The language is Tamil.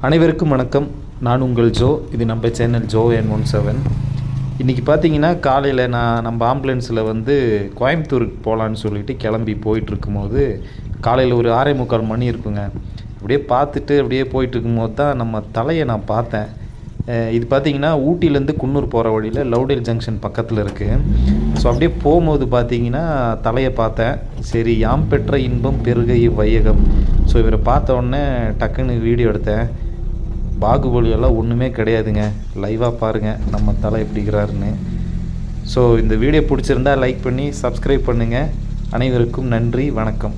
அனைவருக்கும் வணக்கம். நான் உங்கள் ஜோ. இது நம்ம சேனல் ஜோ N17. இன்றைக்கி பார்த்தீங்கன்னா காலையில் நம்ம ஆம்புலன்ஸில் கோயம்புத்தூருக்கு போகலான்னு சொல்லிட்டு கிளம்பி போயிட்டுருக்கும்போது காலையில் ஒரு 6:45 மணி இருக்குங்க. அப்படியே பார்த்துட்டு அப்படியே போயிட்டுருக்கும்போது தான் நம்ம தலையை நான் பார்த்தேன். இது பார்த்திங்கன்னா ஊட்டிலேருந்து குன்னூர் போகிற வழியில் லவ்டேல் ஜங்ஷன் பக்கத்தில் இருக்குது. ஸோ அப்படியே போகும்போது பார்த்திங்கன்னா தலையை பார்த்தேன். சரி, யாம் பெற்ற இன்பம் பெருகை வையகம். ஸோ இவரை பார்த்த உடனே டக்குன்னு வீடியோ எடுத்தேன். பாகுபலியெல்லாம் ஒன்றுமே கிடையாதுங்க. லைவாக பாருங்கள் நம்ம தலை எப்படிங்கிறாருன்னு. ஸோ இந்த வீடியோ பிடிச்சிருந்தால் லைக் பண்ணி சப்ஸ்கிரைப் பண்ணுங்கள். அனைவருக்கும் நன்றி, வணக்கம்.